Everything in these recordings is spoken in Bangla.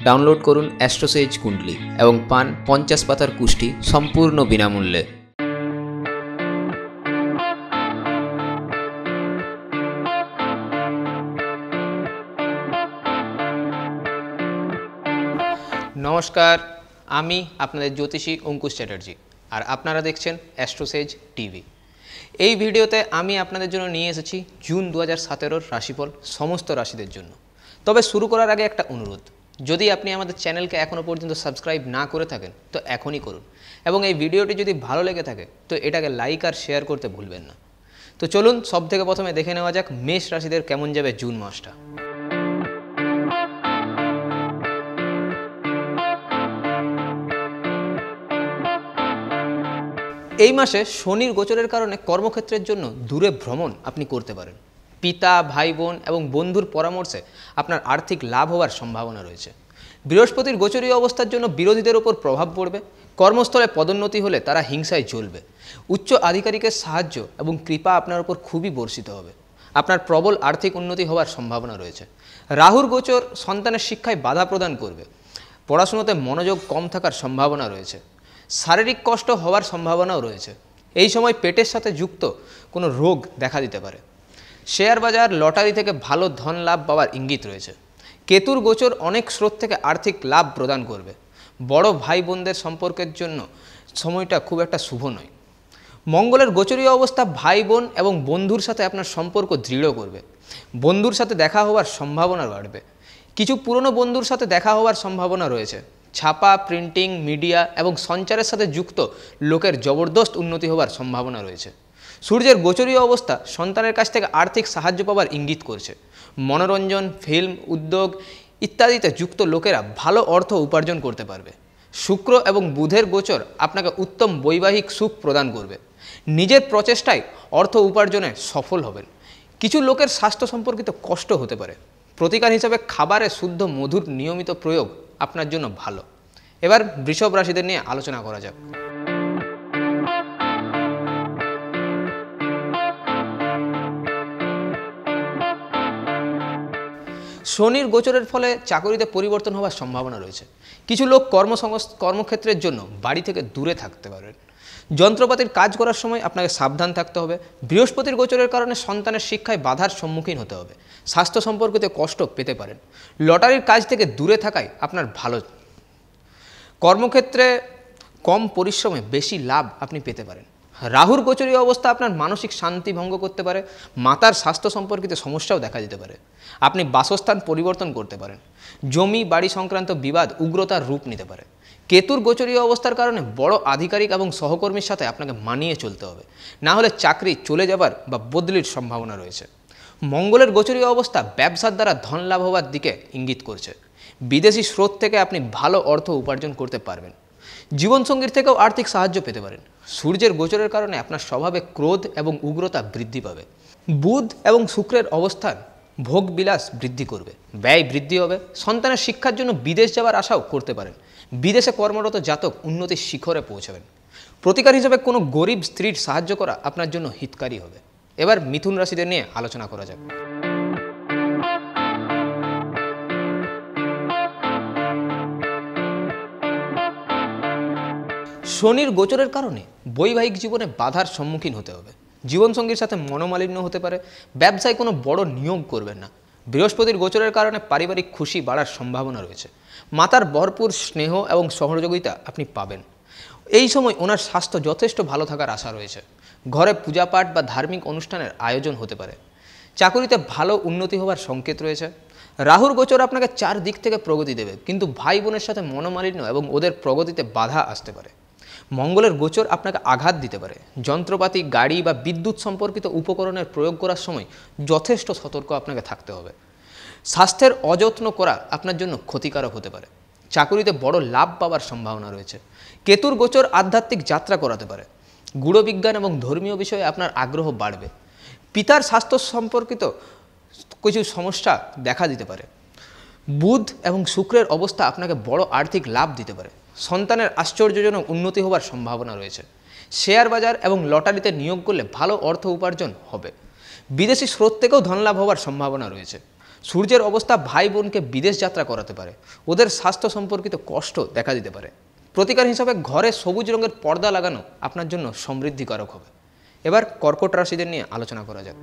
ডাউনলোড করুন অ্যাস্ট্রোসেজ কুণ্ডলী এবং পান 50 পাতার কুষ্টি সম্পূর্ণ বিনামূল্যে। নমস্কার, আমি আপনাদের জ্যোতিষী অঙ্কুশ চ্যাটার্জি, আর আপনারা দেখছেন অ্যাস্ট্রোসেজ টিভি। এই ভিডিওতে আমি আপনাদের জন্য নিয়ে এসেছি জুন 2017 রাশিফল সমস্ত রাশিদের জন্য। তবে শুরু করার আগে একটা অনুরোধ, যদি আপনি আমাদের চ্যানেলকে এখনও পর্যন্ত সাবস্ক্রাইব না করে থাকেন তো এখনই করুন, এবং এই ভিডিওটি যদি ভালো লেগে থাকে তো এটাকে লাইক আর শেয়ার করতে ভুলবেন না। তো চলুন সব থেকে প্রথমে দেখে নেওয়া যাক মেষ রাশিদের কেমন যাবে জুন মাসটা। এই মাসে শনির গোচরের কারণে কর্মক্ষেত্রের জন্য দূরে ভ্রমণ আপনি করতে পারেন। পিতা, ভাই বোন এবং বন্ধুর পরামর্শে আপনার আর্থিক লাভ হওয়ার সম্ভাবনা রয়েছে। বৃহস্পতির গোচরীয় অবস্থার জন্য বিরোধীদের উপর প্রভাব পড়বে। কর্মস্থলে পদোন্নতি হলে তারা হিংসায় জ্বলবে। উচ্চ আধিকারিকের সাহায্য এবং কৃপা আপনার উপর খুবই বর্ষিত হবে। আপনার প্রবল আর্থিক উন্নতি হওয়ার সম্ভাবনা রয়েছে। রাহুর গোচর সন্তানের শিক্ষায় বাধা প্রদান করবে। পড়াশোনাতে মনোযোগ কম থাকার সম্ভাবনা রয়েছে। শারীরিক কষ্ট হওয়ার সম্ভাবনাও রয়েছে। এই সময় পেটের সাথে যুক্ত কোনো রোগ দেখা দিতে পারে। শেয়ার বাজার, লটারি থেকে ভালো ধন লাভ পাওয়ার ইঙ্গিত রয়েছে। কেতুর গোচর অনেক স্রোত থেকে আর্থিক লাভ প্রদান করবে। বড় ভাই বোনদের সম্পর্কের জন্য সময়টা খুব একটা শুভ নয়। মঙ্গলের গোচরীয় অবস্থা ভাই বোন এবং বন্ধুর সাথে আপনার সম্পর্ক দৃঢ় করবে। বন্ধুর সাথে দেখা হওয়ার সম্ভাবনা বাড়বে। কিছু পুরনো বন্ধুর সাথে দেখা হওয়ার সম্ভাবনা রয়েছে। ছাপা, প্রিন্টিং, মিডিয়া এবং সঞ্চারের সাথে যুক্ত লোকের জবরদস্ত উন্নতি হওয়ার সম্ভাবনা রয়েছে। সূর্যের গোচরীয় অবস্থা সন্তানের কাছ থেকে আর্থিক সাহায্য পাওয়ার ইঙ্গিত করছে। মনোরঞ্জন, ফিল্ম, উদ্যোগ ইত্যাদিতে যুক্ত লোকেরা ভালো অর্থ উপার্জন করতে পারবে। শুক্র এবং বুধের গোচর আপনাকে উত্তম বৈবাহিক সুখ প্রদান করবে। নিজের প্রচেষ্টায় অর্থ উপার্জনে সফল হবেন। কিছু লোকের স্বাস্থ্য সম্পর্কিত কষ্ট হতে পারে। প্রতিকার হিসাবে খাবারে শুদ্ধ মধুর নিয়মিত প্রয়োগ আপনার জন্য ভালো। এবার বৃষভ রাশিদের নিয়ে আলোচনা করা যাক। শনির গোচরের ফলে চাকরিতে পরিবর্তন হওয়ার সম্ভাবনা রয়েছে। কিছু লোক কর্মক্ষেত্রের জন্য বাড়ি থেকে দূরে থাকতে পারেন। যন্ত্রপাতির কাজ করার সময় আপনাকে সাবধান থাকতে হবে। বৃহস্পতির গোচরের কারণে সন্তানের শিক্ষায় বাধার সম্মুখীন হতে হবে। স্বাস্থ্য সম্পর্কিত কষ্ট পেতে পারেন। লটারির কাজ থেকে দূরে থাকায় আপনার ভালো। কর্মক্ষেত্রে কম পরিশ্রমে বেশি লাভ আপনি পেতে পারেন। রাহুর গোচরীয় অবস্থা আপনার মানসিক শান্তি ভঙ্গ করতে পারে। মাতার স্বাস্থ্য সম্পর্কিত সমস্যাও দেখা দিতে পারে। আপনি বাসস্থান পরিবর্তন করতে পারেন। জমি বাড়ি সংক্রান্ত বিবাদ উগ্রতার রূপ নিতে পারে। কেতুর গোচরীয় অবস্থার কারণে বড় আধিকারিক এবং সহকর্মীর সাথে আপনাকে মানিয়ে চলতে হবে, না হলে চাকরি চলে যাবার বা বদলির সম্ভাবনা রয়েছে। মঙ্গলের গোচরীয় অবস্থা ব্যবসার দ্বারা ধন লাভ হওয়ার দিকে ইঙ্গিত করছে। বিদেশি স্রোত থেকে আপনি ভালো অর্থ উপার্জন করতে পারবেন। জীবনসঙ্গীর থেকেও আর্থিক সাহায্য পেতে পারেন। সূর্যের গোচরের কারণে আপনার স্বভাবে ক্রোধ এবং উগ্রতা বৃদ্ধি পাবে। বুধ এবং শুক্রের অবস্থান ভোগ বিলাস বৃদ্ধি করবে। ব্যয় বৃদ্ধি হবে। সন্তানের শিক্ষার জন্য বিদেশ যাওয়ার আশাও করতে পারেন। বিদেশে কর্মরত জাতক উন্নতির শিখরে পৌঁছাবেন। প্রতিকার হিসেবে কোনো গরিব স্ত্রীর সাহায্য করা আপনার জন্য হিতকারী হবে। এবার মিথুন রাশিদের নিয়ে আলোচনা করা যাক। শনির গোচরের কারণে বৈবাহিক জীবনে বাধার সম্মুখীন হতে হবে। জীবনসঙ্গীর সাথে মনোমালিন্য হতে পারে। ব্যবসায় কোনো বড় নিয়োগ করবেন না। বৃহস্পতির গোচরের কারণে পারিবারিক খুশি বাড়ার সম্ভাবনা রয়েছে। মাতার ভরপুর স্নেহ এবং সহযোগিতা আপনি পাবেন। এই সময় ওনার স্বাস্থ্য যথেষ্ট ভালো থাকার আশা রয়েছে। ঘরে পূজাপাঠ বা ধার্মিক অনুষ্ঠানের আয়োজন হতে পারে। চাকুরিতে ভালো উন্নতি হওয়ার সংকেত রয়েছে। রাহুর গোচর আপনাকে চার দিক থেকে প্রগতি দেবে, কিন্তু ভাই বোনের সাথে মনোমালিন্য এবং ওদের প্রগতিতে বাধা আসতে পারে। মঙ্গলের গোচর আপনাকে আঘাত দিতে পারে। যন্ত্রপাতি, গাড়ি বা বিদ্যুৎ সম্পর্কিত উপকরণের প্রয়োগ করার সময় যথেষ্ট সতর্ক আপনাকে থাকতে হবে। স্বাস্থ্যের অযত্ন করা আপনার জন্য ক্ষতিকারক হতে পারে। চাকুরিতে বড় লাভ পাওয়ার সম্ভাবনা রয়েছে। কেতুর গোচর আধ্যাত্মিক যাত্রা করাতে পারে। গূঢ়বিজ্ঞান এবং ধর্মীয় বিষয়ে আপনার আগ্রহ বাড়বে। পিতার স্বাস্থ্য সম্পর্কিত কিছু সমস্যা দেখা দিতে পারে। বুধ এবং শুক্রের অবস্থা আপনাকে বড় আর্থিক লাভ দিতে পারে। সন্তানের আশ্চর্যজনক উন্নতি হওয়ার সম্ভাবনা রয়েছে। শেয়ার বাজার এবং লটারিতে নিয়োগ করলে ভালো অর্থ উপার্জন হবে। বিদেশি স্রোত থেকেও ধনলাভ হওয়ার সম্ভাবনা রয়েছে। সূর্যের অবস্থা ভাই বোনকে বিদেশ যাত্রা করাতে পারে, ওদের স্বাস্থ্য সম্পর্কিত কষ্ট দেখা দিতে পারে। প্রতিকার হিসাবে ঘরে সবুজ রঙের পর্দা লাগানো আপনার জন্য সমৃদ্ধিকারক হবে। এবার কর্কট রাশিদের নিয়ে আলোচনা করা যাক।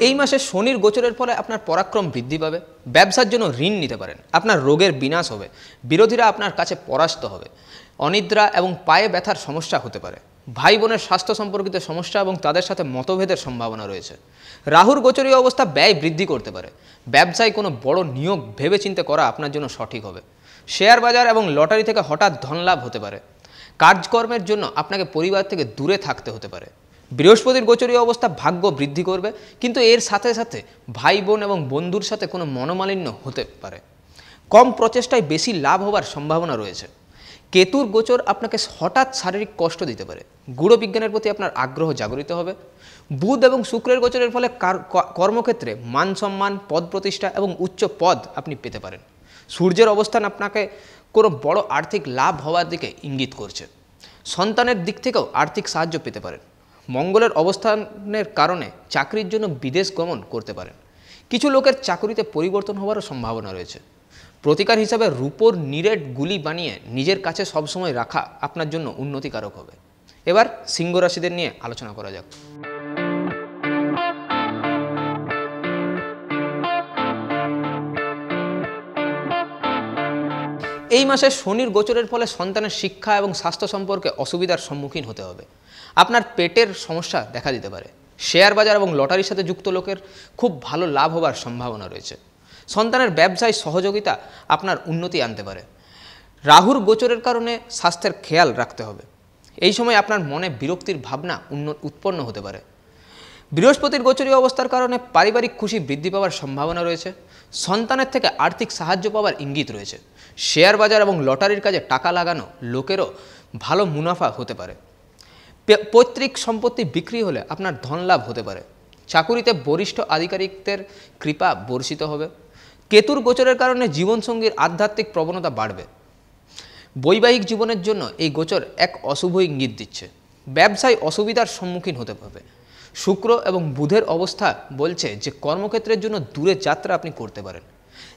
এই মাসে শনির গোচরের ফলে আপনার পরাক্রম বৃদ্ধি পাবে, ব্যবসার জন্য ঋণ নিতে পারেন, আপনার রোগের বিনাশ হবে, বিরোধীরা আপনার কাছে পরাস্ত হবে, অনিদ্রা এবং পায়ে ব্যথার সমস্যা হতে পারে, ভাই বোনের স্বাস্থ্য সম্পর্কিত সমস্যা এবং তাদের সাথে মতভেদের সম্ভাবনা রয়েছে। রাহুর গোচরীয় অবস্থা ব্যয় বৃদ্ধি করতে পারে, ব্যবসায় কোনো বড় নিয়োগ ভেবেচিন্তে করা আপনার জন্য সঠিক হবে। শেয়ার বাজার এবং লটারি থেকে হঠাৎ ধনলাভ হতে পারে। কাজকর্মের জন্য আপনাকে পরিবার থেকে দূরে থাকতে হতে পারে। বৃহস্পতির গোচরীয় অবস্থা ভাগ্য বৃদ্ধি করবে, কিন্তু এর সাথে সাথে ভাই বোন এবং বন্ধুর সাথে কোনো মনোমালিন্য হতে পারে। কম প্রচেষ্টায় বেশি লাভ হবার সম্ভাবনা রয়েছে। কেতুর গোচর আপনাকে হঠাৎ শারীরিক কষ্ট দিতে পারে। গূঢ় বিজ্ঞানের প্রতি আপনার আগ্রহ জাগরিত হবে। বুধ এবং শুক্রের গোচরের ফলে কর্মক্ষেত্রে মান সম্মান, পদ প্রতিষ্ঠা এবং উচ্চ পদ আপনি পেতে পারেন। সূর্যের অবস্থান আপনাকে কোনো বড় আর্থিক লাভ হওয়ার দিকে ইঙ্গিত করছে। সন্তানের দিক থেকেও আর্থিক সাহায্য পেতে পারেন। মঙ্গলের অবস্থানের কারণে চাকরির জন্য বিদেশ গমন করতে পারেন। কিছু লোকের চাকরিতে পরিবর্তন হওয়ারও সম্ভাবনা রয়েছে। প্রতিকার হিসাবে রূপোর নিরেট গুলি বানিয়ে নিজের কাছে সবসময় রাখা আপনার জন্য উন্নতিকারক হবে। এবার সিংহ রাশিদের নিয়ে আলোচনা করা যাক। এই মাসে শনির গোচরের ফলে সন্তানের শিক্ষা এবং স্বাস্থ্য সম্পর্কে অসুবিধার সম্মুখীন হতে হবে। আপনার পেটের সমস্যা দেখা দিতে পারে। শেয়ার বাজার এবং লটারির সাথে যুক্ত লোকের খুব ভালো লাভ হবার সম্ভাবনা রয়েছে। সন্তানের ব্যবসায় সহযোগিতা আপনার উন্নতি আনতে পারে। রাহুর গোচরের কারণে স্বাস্থ্যের খেয়াল রাখতে হবে। এই সময় আপনার মনে বিরক্তির ভাবনা উৎপন্ন হতে পারে। বৃহস্পতির গোচরীয় অবস্থার কারণে পারিবারিক খুশি বৃদ্ধি পাওয়ার সম্ভাবনা রয়েছে। সন্তানের থেকে আর্থিক সাহায্য পাওয়ার ইঙ্গিত রয়েছে। শেয়ার বাজার এবং লটারির কাজে টাকা লাগানো লোকেরও ভালো মুনাফা হতে পারে। পৈতৃক সম্পত্তি বিক্রি হলে আপনার ধন লাভ হতে পারে। চাকুরিতে বরিষ্ঠ আধিকারিকদের কৃপা বর্ষিত হবে। কেতুর গোচরের কারণে জীবনসঙ্গীর আধ্যাত্মিক প্রবণতা বাড়বে। বৈবাহিক জীবনের জন্য এই গোচর এক অশুভ ইঙ্গিত দিচ্ছে। ব্যবসায় অসুবিধার সম্মুখীন হতে হবে। শুক্র এবং বুধের অবস্থা বলছে যে কর্মক্ষেত্রের জন্য দূরে যাত্রা আপনি করতে পারেন,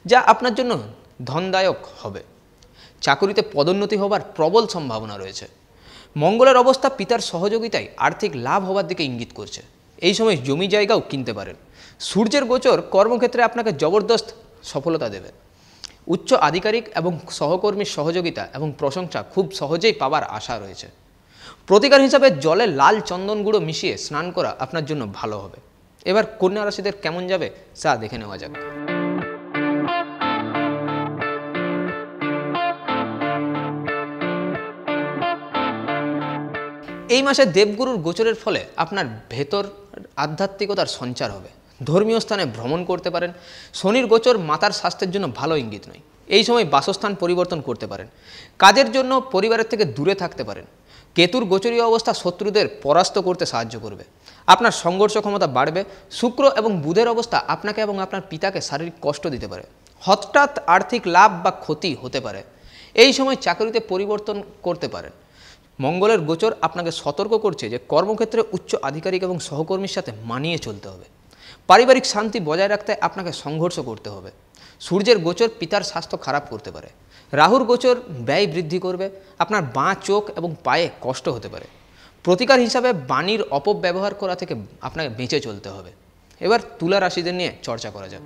যা আপনার জন্য ধনদায়ক হবে। চাকুরিতে পদোন্নতি হবার প্রবল সম্ভাবনা রয়েছে। মঙ্গলের অবস্থা পিতার সহযোগিতায় আর্থিক লাভ হবার দিকে ইঙ্গিত করছে। এই সময় জমি জায়গাও কিনতে পারেন। সূর্যের গোচর কর্মক্ষেত্রে আপনাকে জবরদস্ত সফলতা দেবে। উচ্চ আধিকারিক এবং সহকর্মীর সহযোগিতা এবং প্রশংসা খুব সহজেই পাওয়ার আশা রয়েছে। প্রতিকার হিসাবে জলে লাল চন্দন গুঁড়ো মিশিয়ে স্নান করা আপনার জন্য ভালো হবে। এবার কন্যা রাশিদের কেমন যাবে তা দেখে নেওয়া যাক। এই মাসে দেবগুরুর গোচরের ফলে আপনার ভেতর আধ্যাত্মিকতার সঞ্চার হবে। ধর্মীয় স্থানে ভ্রমণ করতে পারেন। শনির গোচর মাতার স্বাস্থ্যের জন্য ভালো ইঙ্গিত নয়। এই সময় বাসস্থান পরিবর্তন করতে পারেন। কাজের জন্য পরিবারের থেকে দূরে থাকতে পারেন। কেতুর গোচরীয় অবস্থা শত্রুদের পরাস্ত করতে সাহায্য করবে। আপনার সংঘর্ষ ক্ষমতা বাড়বে। শুক্র এবং বুধের অবস্থা আপনাকে এবং আপনার পিতাকে শারীরিক কষ্ট দিতে পারে। হঠাৎ আর্থিক লাভ বা ক্ষতি হতে পারে। এই সময় চাকরিতে পরিবর্তন করতে পারেন। মঙ্গলের গোচর আপনাকে সতর্ক করছে যে কর্মক্ষেত্রে উচ্চ আধিকারিক এবং সহকর্মীর সাথে মানিয়ে চলতে হবে। পারিবারিক শান্তি বজায় রাখতে আপনাকে সংঘর্ষ করতে হবে। সূর্যের গোচর পিতার স্বাস্থ্য খারাপ করতে পারে। রাহুর গোচর ব্যয় বৃদ্ধি করবে। আপনার বাঁ চোখ এবং পায়ে কষ্ট হতে পারে। প্রতিকার হিসাবে বাণীর অপব্যবহার করা থেকে আপনাকে বেঁচে চলতে হবে। এবার তুলা রাশিদের নিয়ে চর্চা করা যাক।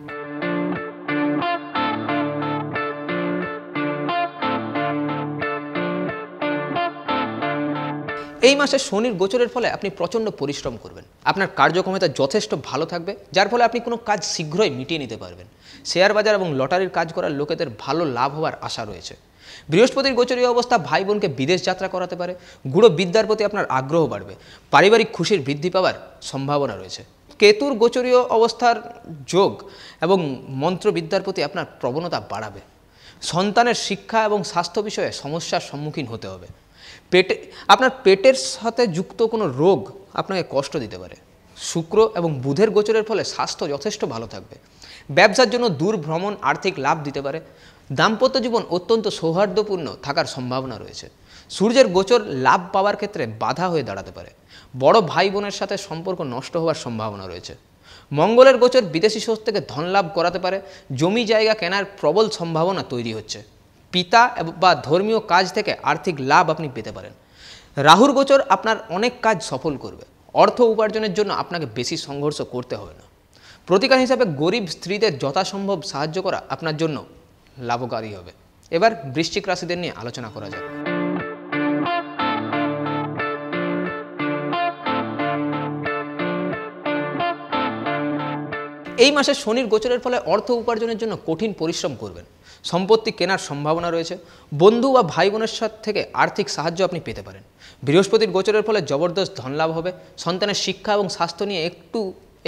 এই মাসে শনির গোচরের ফলে আপনি প্রচণ্ড পরিশ্রম করবেন। আপনার কার্যক্ষমতা যথেষ্ট ভালো থাকবে, যার ফলে আপনি কোনো কাজ শীঘ্রই মিটিয়ে নিতে পারবেন। শেয়ার বাজার এবং লটারির কাজ করার লোকেদের ভালো লাভ হওয়ার আশা রয়েছে। বৃহস্পতির গোচরীয় অবস্থা ভাই বোনকে বিদেশ যাত্রা করাতে পারে। গূঢ় বিদ্যার প্রতি আপনার আগ্রহ বাড়বে। পারিবারিক খুশির বৃদ্ধি পাওয়ার সম্ভাবনা রয়েছে। কেতুর গোচরীয় অবস্থার যোগ এবং মন্ত্রবিদ্যার প্রতি আপনার প্রবণতা বাড়াবে। সন্তানের শিক্ষা এবং স্বাস্থ্য বিষয়ে সমস্যার সম্মুখীন হতে হবে। আপনার পেটের সাথে যুক্ত কোনো রোগ আপনাকে কষ্ট দিতে পারে। শুক্র এবং বুধের গোচরের ফলে স্বাস্থ্য যথেষ্ট ভালো থাকবে। ব্যবসার জন্য দূর ভ্রমণ আর্থিক লাভ দিতে পারে। দাম্পত্য জীবন অত্যন্ত সৌহার্দ্যপূর্ণ থাকার সম্ভাবনা রয়েছে। সূর্যের গোচর লাভ পাওয়ার ক্ষেত্রে বাধা হয়ে দাঁড়াতে পারে। বড় ভাই বোনের সাথে সম্পর্ক নষ্ট হওয়ার সম্ভাবনা রয়েছে। মঙ্গলের গোচর বিদেশি সোর্স থেকে ধন লাভ করাতে পারে। জমি জায়গা কেনার প্রবল সম্ভাবনা তৈরি হচ্ছে। পিতা বা ধর্মীয় কাজ থেকে আর্থিক লাভ আপনি পেতে পারেন। রাহুর গোচর আপনার অনেক কাজ সফল করবে। অর্থ উপার্জনের জন্য আপনাকে বেশি সংঘর্ষ করতে হবে না। প্রতিকার হিসাবে গরিব স্ত্রীদের যথাসম্ভব সাহায্য করা আপনার জন্য লাভকারী হবে। এবার বৃশ্চিক রাশিদের নিয়ে আলোচনা করা যাক। এই মাসে শনির গোচরের ফলে অর্থ উপার্জনের জন্য কঠিন পরিশ্রম করবেন। সম্পত্তি কেনার সম্ভাবনা রয়েছে। বন্ধু বা ভাই বোনের সাথে থেকে আর্থিক সাহায্য আপনি পেতে পারেন। বৃহস্পতির গোচরের ফলে জবরদস্ত ধন লাভ হবে। সন্তানের শিক্ষা এবং স্বাস্থ্য নিয়ে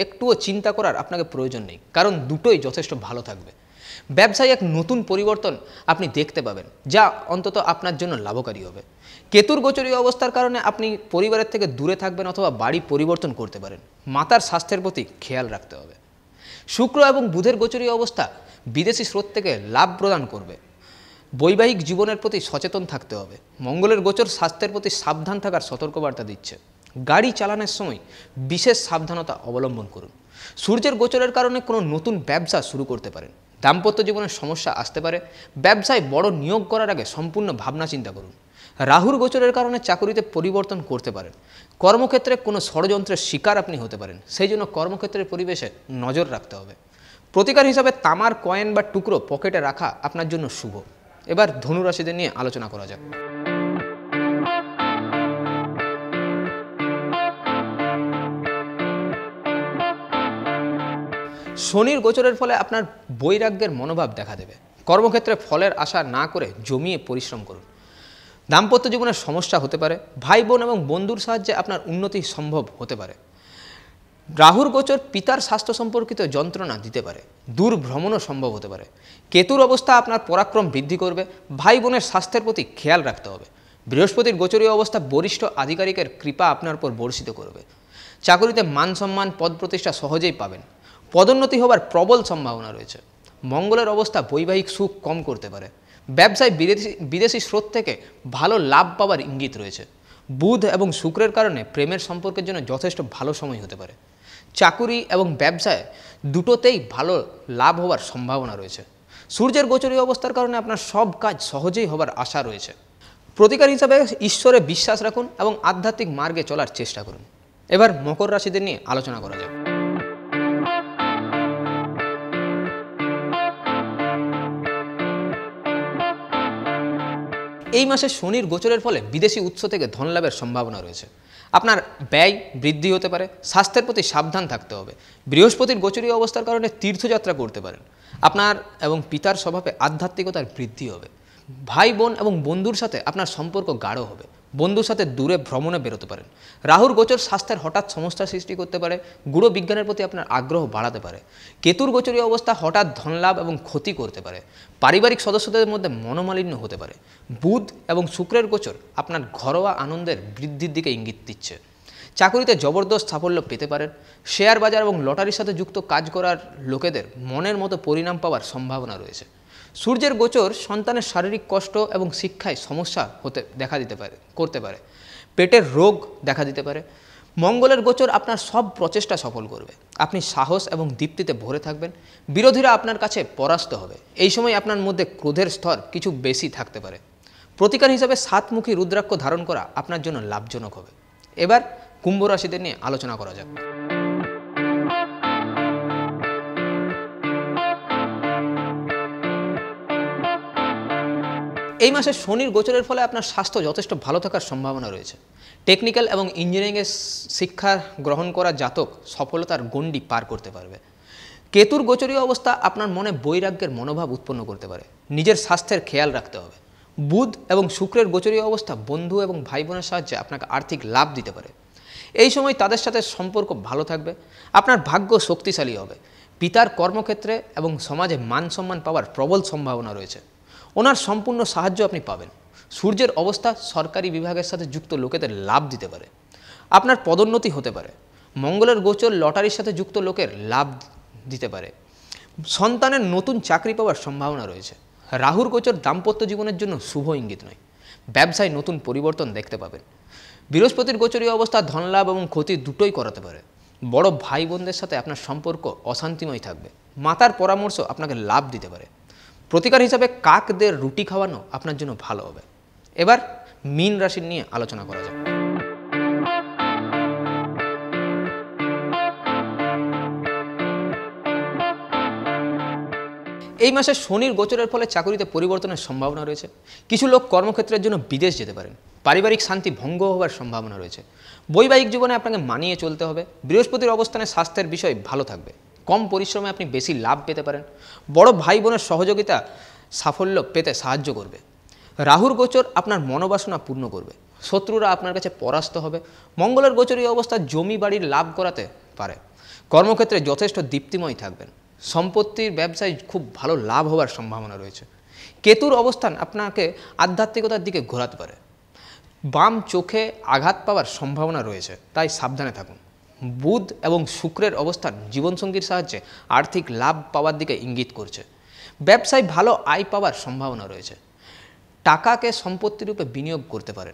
একটুও চিন্তা করার আপনাকে প্রয়োজন নেই, কারণ দুটোই যথেষ্ট ভালো থাকবে। ব্যবসায় এক নতুন পরিবর্তন আপনি দেখতে পাবেন, যা অন্তত আপনার জন্য লাভকারী হবে। কেতুর গোচরীয় অবস্থার কারণে আপনি পরিবারের থেকে দূরে থাকবেন অথবা বাড়ি পরিবর্তন করতে পারেন। মাতার স্বাস্থ্যের প্রতি খেয়াল রাখতে হবে। শুক্র এবং বুধের গোচরীয় অবস্থা বিদেশি স্রোত থেকে লাভ প্রদান করবে। বৈবাহিক জীবনের প্রতি সচেতন থাকতে হবে। মঙ্গলের গোচর স্বাস্থ্যের প্রতি সাবধান থাকার সতর্কবার্তা দিচ্ছে। গাড়ি চালানোর সময় বিশেষ সাবধানতা অবলম্বন করুন। সূর্যের গোচরের কারণে কোনো নতুন ব্যবসা শুরু করতে পারেন। দাম্পত্য জীবনের সমস্যা আসতে পারে। ব্যবসায় বড় নিয়োগ করার আগে সম্পূর্ণ ভাবনা চিন্তা করুন। রাহুর গোচরের কারণে চাকরিতে পরিবর্তন করতে পারেন। কর্মক্ষেত্রে কোনো ষড়যন্ত্রের শিকার আপনি হতে পারেন, সেই জন্য কর্মক্ষেত্রের পরিবেশে নজর রাখতে হবে। প্রতিকার হিসাবে তামার কয়েন বা টুকরো পকেটে রাখা আপনার জন্য শুভ। এবার ধনুরাশিদের নিয়ে আলোচনা করা যাক। শনির গোচরের ফলে আপনার বৈরাগ্যের মনোভাব দেখা দেবে। কর্মক্ষেত্রে ফলের আশা না করে জমিয়ে পরিশ্রম করুন। দাম্পত্য জীবনের সমস্যা হতে পারে। ভাই বোন এবং বন্ধুর সাহায্যে আপনার উন্নতি সম্ভব হতে পারে। রাহুর গোচর পিতার স্বাস্থ্য সম্পর্কিত যন্ত্রণা দিতে পারে। দূর ভ্রমণও সম্ভব হতে পারে। কেতুর অবস্থা আপনার পরাক্রম বৃদ্ধি করবে। ভাই বোনের স্বাস্থ্যের প্রতি খেয়াল রাখতে হবে। বৃহস্পতির গোচরীয় অবস্থা বরিষ্ঠ আধিকারিকের কৃপা আপনার উপর বর্ষিত করবে। চাকরিতে মান সম্মান পদ প্রতিষ্ঠা সহজেই পাবেন। পদোন্নতি হবার প্রবল সম্ভাবনা রয়েছে। মঙ্গলের অবস্থা বৈবাহিক সুখ কম করতে পারে। ব্যবসায় বিদেশি স্রোত থেকে ভালো লাভ পাওয়ার ইঙ্গিত রয়েছে। বুধ এবং শুক্রের কারণে প্রেমের সম্পর্কের জন্য যথেষ্ট ভালো সময় হতে পারে। চাকুরি এবং ব্যবসায় দুটোতেই ভালো লাভ হওয়ার সম্ভাবনা রয়েছে। সূর্যের গোচরীয় অবস্থার কারণে আপনার সব কাজ সহজেই হবার আশা রয়েছে। প্রতিকার হিসাবে ঈশ্বরে বিশ্বাস রাখুন এবং আধ্যাত্মিক মার্গে চলার চেষ্টা করুন। এবার মকর রাশিদের নিয়ে আলোচনা করা যাক। এই মাসে শনির গোচরের ফলে বিদেশি উৎস থেকে ধন লাভের সম্ভাবনা রয়েছে। আপনার ব্যয় বৃদ্ধি হতে পারে। স্বাস্থ্যের প্রতি সাবধান থাকতে হবে। বৃহস্পতির গোচরীয় অবস্থার কারণে তীর্থযাত্রা করতে পারেন। আপনার এবং পিতার স্বভাবে আধ্যাত্মিকতার বৃদ্ধি হবে। ভাই বোন এবং বন্ধুর সাথে আপনার সম্পর্ক গাঢ় হবে। বন্ধুর সাথে দূরে ভ্রমণে বেরোতে পারেন। রাহুর গোচর স্বাস্থ্যের হঠাৎ সমস্যা সৃষ্টি করতে পারে। গূঢ় বিজ্ঞানের প্রতি আপনার আগ্রহ বাড়াতে পারে। কেতুর গোচরীয় অবস্থা হঠাৎ ধনলাভ এবং ক্ষতি করতে পারে। পারিবারিক সদস্যদের মধ্যে মনোমালিন্য হতে পারে। বুধ এবং শুক্রের গোচর আপনার ঘরোয়া আনন্দের বৃদ্ধির দিকে ইঙ্গিত দিচ্ছে। চাকরিতে জবরদস্ত সাফল্য পেতে পারেন। শেয়ার বাজার এবং লটারির সাথে যুক্ত কাজ করার লোকেদের মনের মতো পরিণাম পাওয়ার সম্ভাবনা রয়েছে। সূর্যের গোচর সন্তানের শারীরিক কষ্ট এবং শিক্ষায় সমস্যা করতে পারে। পেটের রোগ দেখা দিতে পারে। মঙ্গলের গোচর আপনার সব প্রচেষ্টা সফল করবে। আপনি সাহস এবং দীপ্তিতে ভরে থাকবেন। বিরোধীরা আপনার কাছে পরাস্ত হবে। এই সময় আপনার মধ্যে ক্রোধের স্তর কিছু বেশি থাকতে পারে। প্রতিকার হিসাবে সাতমুখী রুদ্রাক্ষ ধারণ করা আপনার জন্য লাভজনক হবে। এবার কুম্ভ রাশিদের নিয়ে আলোচনা করা যাক। এই মাসে শনির গোচরের ফলে আপনার স্বাস্থ্য যথেষ্ট ভালো থাকার সম্ভাবনা রয়েছে। টেকনিক্যাল এবং ইঞ্জিনিয়ারিংয়ের শিক্ষা গ্রহণ করা জাতক সফলতার গণ্ডি পার করতে পারবে। কেতুর গোচরীয় অবস্থা আপনার মনে বৈরাগ্যের মনোভাব উৎপন্ন করতে পারে। নিজের স্বাস্থ্যের খেয়াল রাখতে হবে। বুধ এবং শুক্রের গোচরীয় অবস্থা বন্ধু এবং ভাই বোনের সাহায্যে আপনাকে আর্থিক লাভ দিতে পারে। এই সময় তাদের সাথে সম্পর্ক ভালো থাকবে। আপনার ভাগ্য শক্তিশালী হবে। পিতার কর্মক্ষেত্রে এবং সমাজে মান সম্মান পাওয়ার প্রবল সম্ভাবনা রয়েছে। ওনার সম্পূর্ণ সাহায্য আপনি পাবেন। সূর্যের অবস্থা সরকারি বিভাগের সাথে যুক্ত লোকেদের লাভ দিতে পারে। আপনার পদোন্নতি হতে পারে। মঙ্গলের গোচর লটারির সাথে যুক্ত লোকের লাভ দিতে পারে। সন্তানের নতুন চাকরি পাওয়ার সম্ভাবনা রয়েছে। রাহুর গোচর দাম্পত্য জীবনের জন্য শুভ ইঙ্গিত নয়। ব্যবসায় নতুন পরিবর্তন দেখতে পাবেন। বৃহস্পতির গোচরীয় অবস্থা ধনলাভ এবং ক্ষতি দুটোই করাতে পারে। বড় ভাই বোনদের সাথে আপনার সম্পর্ক অশান্তিময় থাকবে। মাতার পরামর্শ আপনাকে লাভ দিতে পারে। প্রতিকার হিসাবে কাকদের রুটি খাওয়ানো আপনার জন্য ভালো হবে। এবার মীন রাশির নিয়ে আলোচনা করা যাক। এই মাসে শনির গোচরের ফলে চাকরিতে পরিবর্তনের সম্ভাবনা রয়েছে। কিছু লোক কর্মক্ষেত্রের জন্য বিদেশ যেতে পারেন। পারিবারিক শান্তি ভঙ্গ হওয়ার সম্ভাবনা রয়েছে। বৈবাহিক জীবনে আপনাকে মানিয়ে চলতে হবে। বৃহস্পতির অবস্থানে স্বাস্থ্যের বিষয় ভালো থাকবে। কম পরিশ্রমে আপনি বেশি লাভ পেতে পারেন। বড় ভাই বোনের সহযোগিতা সাফল্য পেতে সাহায্য করবে। রাহুর গোচর আপনার মনোবাসনা পূর্ণ করবে। শত্রুরা আপনার কাছে পরাস্ত হবে। মঙ্গলের গোচরীয় অবস্থা জমি বাড়ির লাভ করাতে পারে। কর্মক্ষেত্রে যথেষ্ট দীপ্তিময় থাকবেন। সম্পত্তির ব্যবসায় খুব ভালো লাভ হওয়ার সম্ভাবনা রয়েছে। কেতুর অবস্থান আপনাকে আধ্যাত্মিকতার দিকে ঘোরাতে পারে। বাম চোখে আঘাত পাওয়ার সম্ভাবনা রয়েছে, তাই সাবধানে থাকুন। বুধ এবং শুক্রের অবস্থান জীবনসঙ্গীর সাহায্যে আর্থিক লাভ পাওয়ার দিকে ইঙ্গিত করছে। ব্যবসায় ভালো আয় পাওয়ার সম্ভাবনা রয়েছে। টাকাকে সম্পত্তি রূপে বিনিয়োগ করতে পারেন।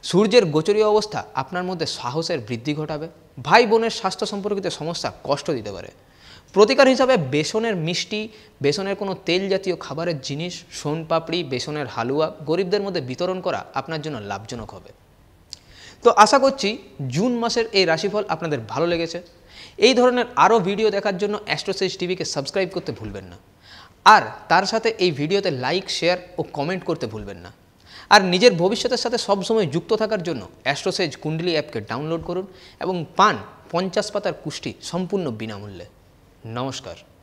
সূর্যের গোচরীয় অবস্থা আপনার মধ্যে সাহসের বৃদ্ধি ঘটাবে। ভাই বোনের স্বাস্থ্য সম্পর্কিত সমস্যা কষ্ট দিতে পারে। প্রতিকার হিসাবে বেসনের মিষ্টি, বেসনের কোনো তেল জাতীয় খাবারের জিনিস, সোনপাপড়ি, বেসনের হালুয়া গরিবদের মধ্যে বিতরণ করা আপনার জন্য লাভজনক হবে। তো আশা করছি জুন মাসের এই রাশিফল আপনাদের ভালো লেগেছে। এই ধরনের আরও ভিডিও দেখার জন্য অ্যাস্ট্রোসেজ টিভিকে সাবস্ক্রাইব করতে ভুলবেন না। আর তার সাথে এই ভিডিওতে লাইক, শেয়ার ও কমেন্ট করতে ভুলবেন না। আর নিজের ভবিষ্যতের সাথে সবসময় যুক্ত থাকার জন্য অ্যাস্ট্রোসেজ কুণ্ডলী অ্যাপকে ডাউনলোড করুন এবং পান 50 পাতার কুষ্টি সম্পূর্ণ বিনামূল্যে। নমস্কার।